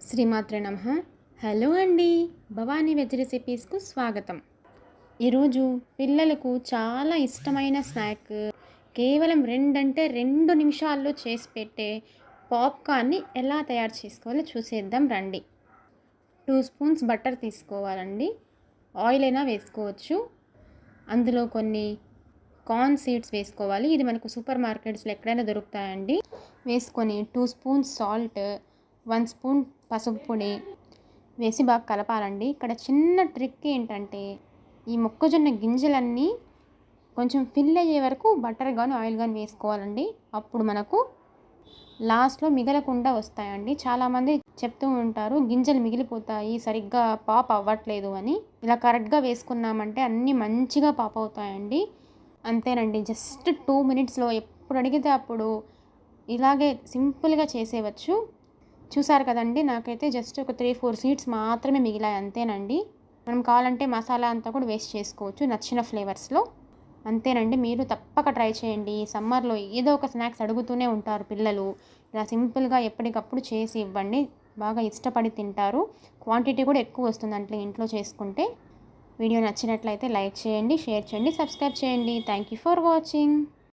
శ్రీమాత్రే నమః. హలో అండి, భవానీ వెజ్ రెసిపీస్కు స్వాగతం. ఈరోజు పిల్లలకు చాలా ఇష్టమైన స్నాక్, కేవలం 2 నిమిషాల్లో చేసి పెట్టే పాప్కార్న్ని ఎలా తయారు చేసుకోవాలో చూసేద్దాం రండి. 2 స్పూన్స్ బటర్ తీసుకోవాలండి, ఆయిల్ అయినా వేసుకోవచ్చు. అందులో కొన్ని కార్న్ సీడ్స్ వేసుకోవాలి. ఇది మనకు సూపర్ మార్కెట్స్లో ఎక్కడైనా దొరుకుతాయండి. వేసుకొని 2 స్పూన్స్ సాల్ట్, 1 స్పూన్ పసుపు పొడి వేసి బాగా కలపాలండి. ఇక్కడ చిన్న ట్రిక్ ఏంటంటే, ఈ మొక్కజొన్న గింజలన్నీ కొంచెం ఫిల్ అయ్యే వరకు బటర్ కానీ ఆయిల్ కానీ వేసుకోవాలండి. అప్పుడు మనకు లాస్ట్లో మిగలకుండా వస్తాయండి. చాలామంది చెప్తూ ఉంటారు గింజలు మిగిలిపోతాయి, సరిగ్గా పాప్ అవ్వట్లేదు అని. ఇలా కరెక్ట్గా వేసుకున్నామంటే అన్నీ మంచిగా పాప్ అవుతాయండి. అంతేనండి, జస్ట్ 2 మినిట్స్లో ఎప్పుడు అడిగితే అప్పుడు ఇలాగే సింపుల్గా చేసేవచ్చు. చూసారు కదండి, నాకైతే జస్ట్ ఒక 3-4 సీడ్స్ మాత్రమే మిగిలాయి, అంతేనండి. మనం కావాలంటే మసాలా అంతా కూడా వేస్ట్ చేసుకోవచ్చు నచ్చిన ఫ్లేవర్స్లో. అంతేనండి, మీరు తప్పక ట్రై చేయండి. సమ్మర్లో ఏదో ఒక స్నాక్స్ అడుగుతూనే ఉంటారు పిల్లలు. ఇలా సింపుల్గా ఎప్పటికప్పుడు చేసి ఇవ్వండి, బాగా ఇష్టపడి తింటారు. క్వాంటిటీ కూడా ఎక్కువ వస్తుంది ఇంట్లో చేసుకుంటే. వీడియో నచ్చినట్లయితే లైక్ చేయండి, షేర్ చేయండి, సబ్స్క్రైబ్ చేయండి. Thank you for watching.